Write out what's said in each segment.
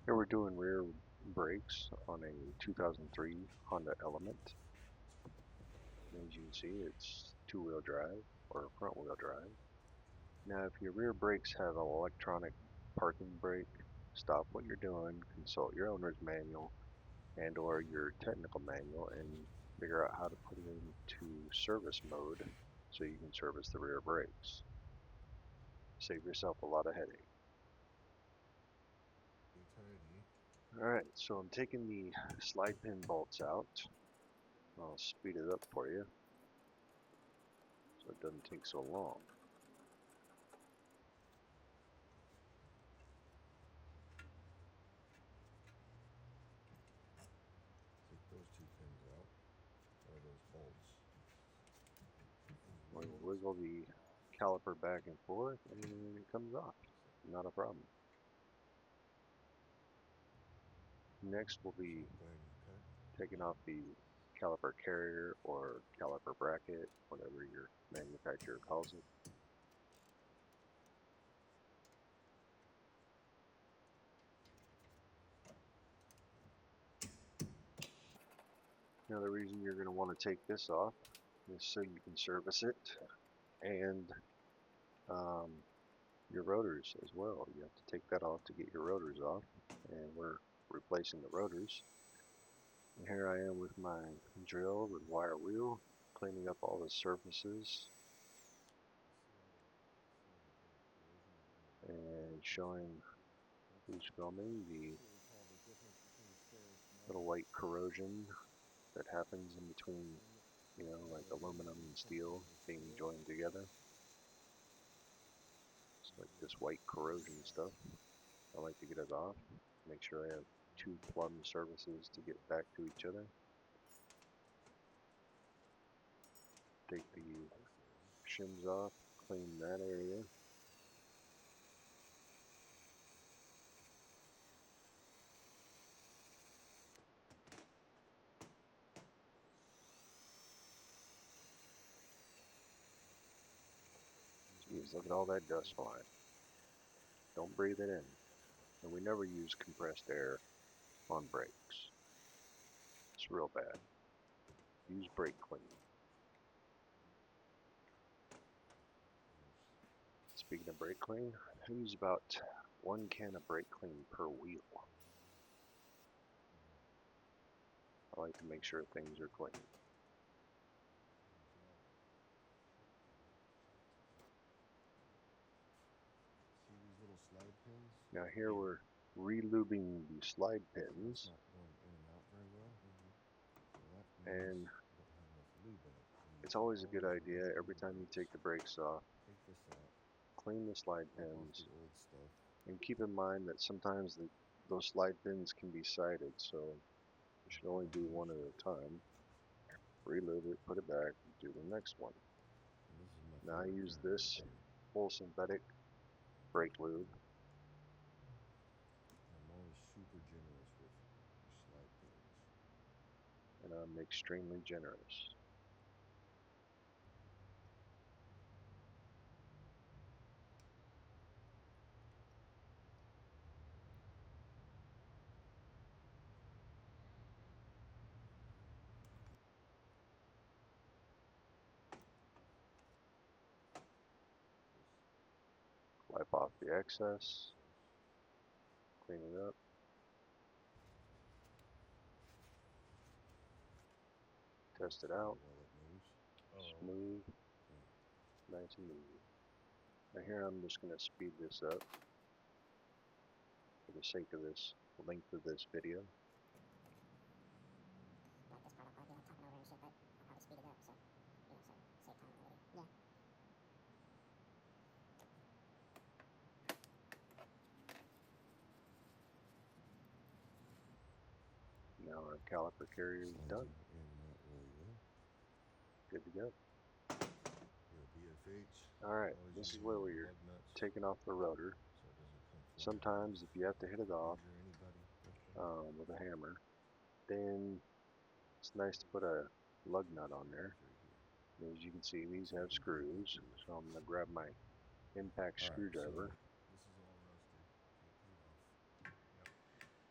Here we're doing rear brakes on a 2003 Honda Element. As you can see, it's two-wheel drive or front-wheel drive. Now, if your rear brakes have an electronic parking brake, stop what you're doing, consult your owner's manual and or your technical manual and figure out how to put it into service mode so you can service the rear brakes. Save yourself a lot of headache. Alright, so I'm taking the slide pin bolts out. I'll speed it up for you so it doesn't take so long. Take those two pins out, or those bolts. Wiggle the caliper back and forth and it comes off. Not a problem. Next we'll be taking off the caliper carrier or caliper bracket, whatever your manufacturer calls it. Now the reason you're going to want to take this off is so you can service it and your rotors as well. You have to take that off to get your rotors off, and we're replacing the rotors. And here I am with my drill with wire wheel, cleaning up all the surfaces and showing who's filming the little white corrosion that happens in between, like aluminum and steel being joined together. It's like this white corrosion stuff. I like to get it off, make sure I have two plumb surfaces to get back to each other. Take the shims off, clean that area. Jeez, look at all that dust flying. Don't breathe it in. And we never use compressed air on brakes. It's real bad. Use brake clean. Speaking of brake clean, I use about 1 can of brake clean per wheel. I like to make sure things are clean. See these little slide pins? Now here we're re-lubing the slide pins. It's not going in and out very well. So that And means you don't have enough lube in it. it's always a good idea, every time you take the brakes off, Take this out, clean the slide wipe off pins, the old stuff. and keep in mind that sometimes those slide pins can be sided, so you should only do one at a time. Relube it, put it back, do the next one. And this is my Now I favorite use kind. this full synthetic brake lube. I'm always super generous with slide pins. And I'm extremely generous. Wipe off the excess, clean it up. Test it out. Smooth, nice and easy. Now here I'm just going to speed this up for the sake of this length of this video. Like this part, I'll probably be like talking over and shit, but I'll probably speed it up, so, save time on the video. Yeah. Now our caliper carrier is done. Good to go. Alright, this is where we're taking off the rotor. Sometimes if you have to hit it off with a hammer, then it's nice to put a lug nut on there. As you can see, these have screws, so I'm going to grab my impact screwdriver.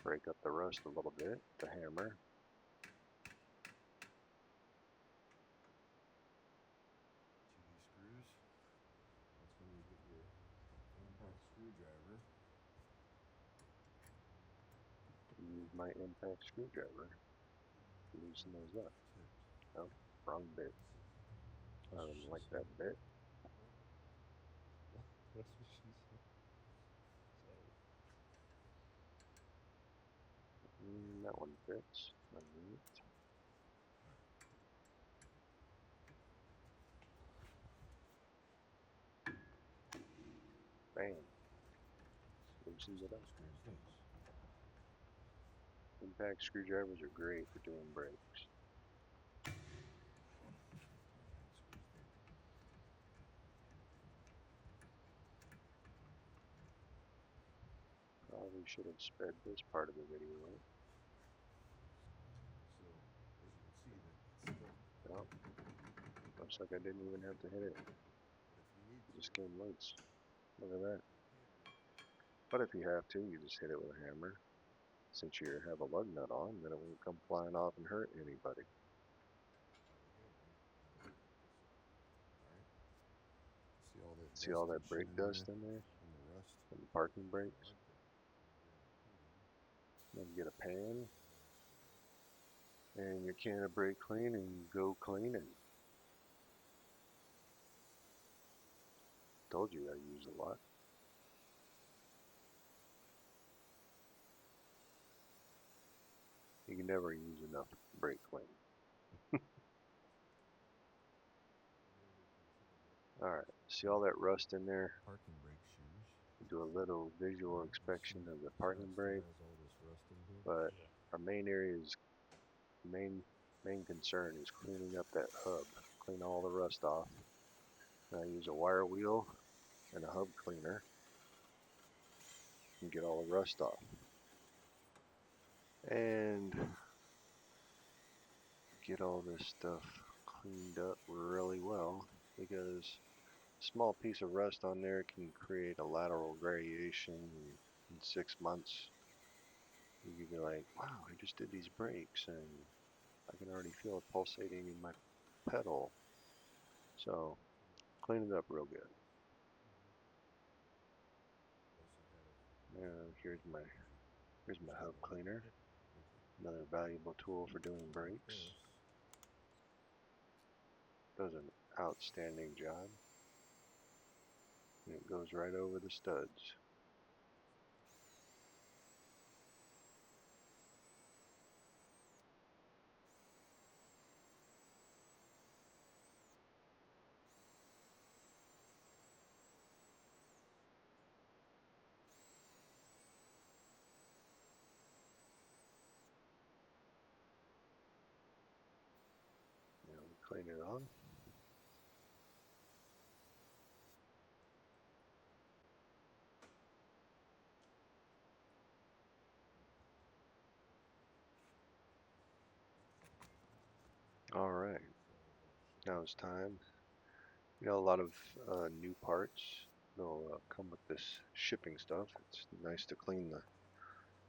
break up the rust a little bit with the hammer. See these screws? That's when you get your impact screwdriver. Use my impact screwdriver to loosen those up. Tipped. Oh, wrong bit. I That's what don't she like said. that bit. That's what she said. Sorry. That one fits. Alright. Bam. Loosens it up. Screws loose. Impact screwdrivers are great for doing brakes. Probably should have sped this part of the video up. So, as you can see, that it's still. Oh, looks like I didn't even have to hit it. But if you need It to, just came loose. Look at that. hammer. But if you have to, you just hit it with a hammer. Since you have a lug nut on, then it won't come flying off and hurt anybody. Alright. See all that See all dust that and brake shit dust in there? and the rust? And the parking So brakes? I put Then get a pan and your can of brake clean and go cleaning. Told you I use a lot. You can never use enough brake clean. Alright, see all that rust in there? parking brake shoes. Do a little visual inspection of the parking brake, Has all this rust in here. but our main area is main concern is cleaning up that hub. Clean all the rust off. And I use a wire wheel and a hub cleaner and get all the rust off. And get all this stuff cleaned up really well, because a small piece of rust on there can create a lateral variation in 6 months. You could be like, wow, I just did these brakes and I can already feel it pulsating in my pedal. So clean it up real good. Here's my hub cleaner. Another valuable tool for doing brakes. Does an outstanding job. And it goes right over the studs. Now we clean it on. Alright, now it's time. You know, a lot of new parts, they'll come with this shipping stuff. It's nice to clean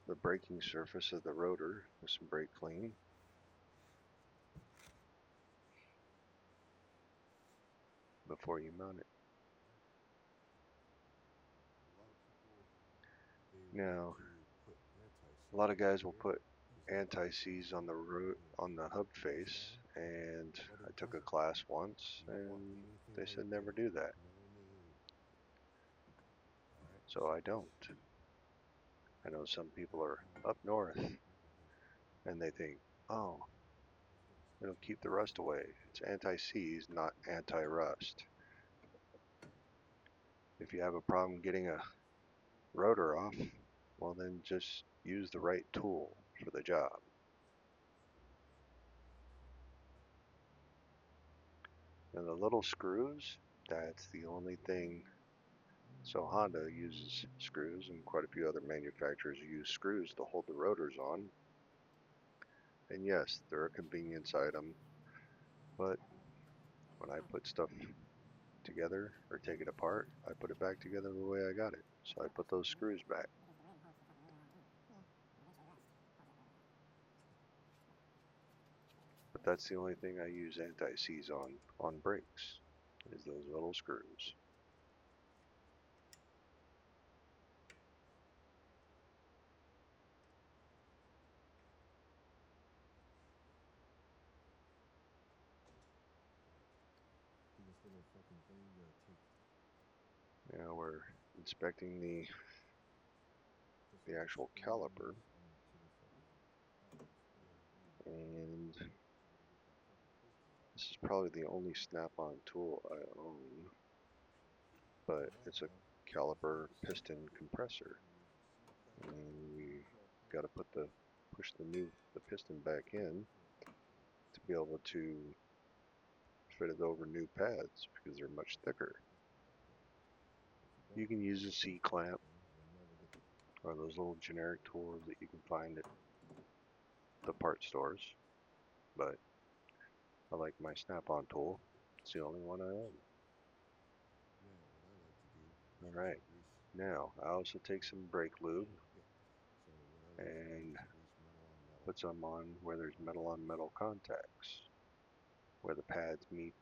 the braking surface of the rotor with some brake clean. Before you mount it. Now, a lot of guys will put anti-seize on the hub face, and I took a class once, and they said never do that. So I don't. I know some people are up north, and they think, oh, it'll keep the rust away. It's anti-seize, not anti-rust. If you have a problem getting a rotor off, well then just use the right tool for the job. And the little screws, that's the only thing. So Honda uses screws, and quite a few other manufacturers use screws to hold the rotors on. And yes, they're a convenience item, but when I put stuff together or take it apart, I put it back together the way I got it. So I put those screws back. But that's the only thing I use anti-seize on brakes, is those little screws. This little fucking thing you gotta take Now we're inspecting the actual caliper, and this is probably the only snap-on tool I own, but it's a caliper piston compressor, and we got to push the piston back in to be able to fit it over new pads because they're much thicker. You can use a C-clamp or those little generic tools that you can find at the part stores, but I like my snap-on tool. It's the only one I own. Alright, now I also take some brake lube and put some on where there's metal on metal contacts. Where the pads meet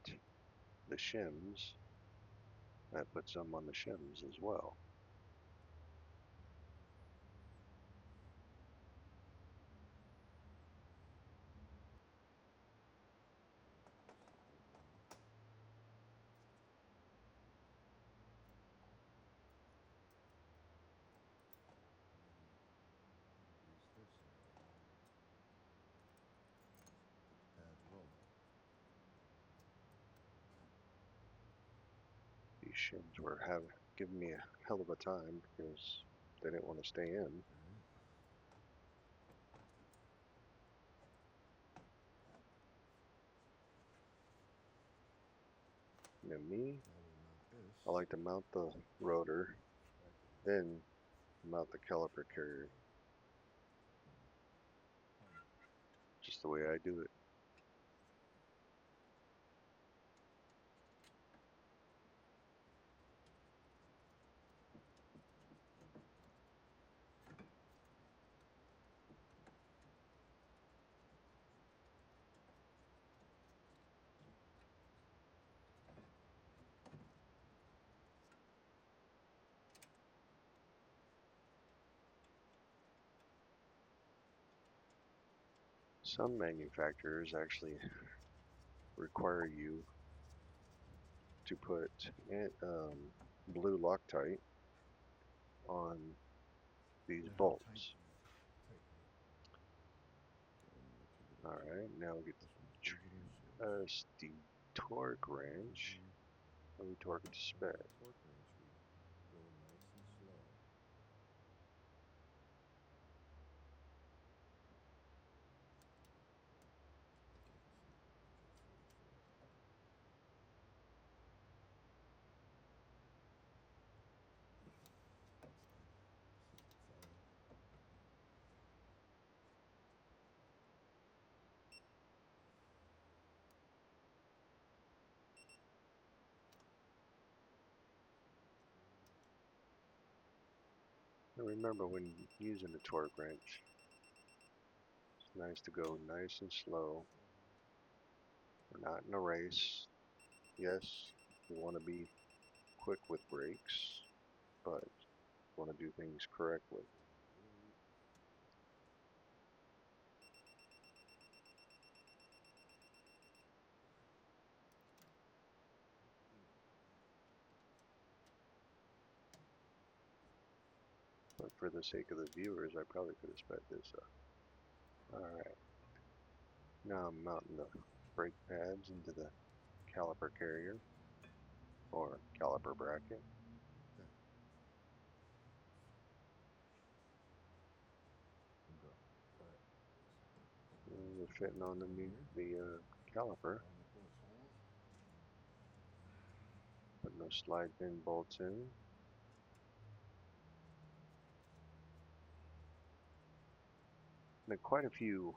the shims, I put some on the shims as well. These shims were giving me a hell of a time because they didn't want to stay in. Now me, I like to mount the rotor, then mount the caliper carrier. Just the way I do it. Some manufacturers actually require you to put blue Loctite on these bolts. Alright, now we get the torque wrench, and we torque it to spec. And remember, when using the torque wrench, it's nice to go nice and slow. We're not in a race. Yes, we want to be quick with brakes, but want to do things correctly. But for the sake of the viewers, I probably could have sped this up. Alright. Now I'm mounting the brake pads into the caliper carrier, or caliper bracket. And we're fitting on the caliper. Putting those slide pin bolts in. Now quite a few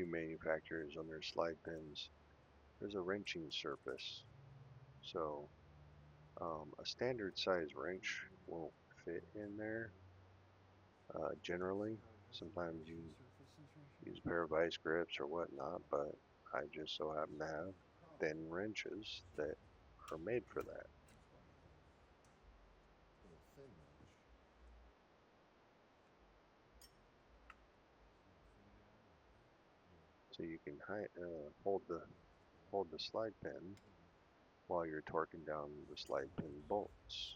manufacturers on their slide pins, there's a wrenching surface. So a standard size wrench won't fit in there. Generally, sometimes you use a pair of vice grips or whatnot, but I just so happen to have thin wrenches that are made for that. That's why it has a little thin wrench. So you can hold the slide pin while you're torquing down the slide pin bolts.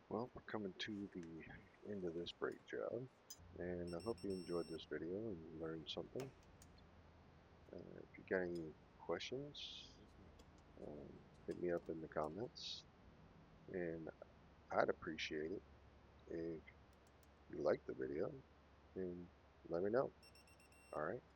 Well, we're coming to the end of this brake job, and I hope you enjoyed this video and learned something. If you got any questions, hit me up in the comments, and I'd appreciate it if you liked the video and let me know. All right.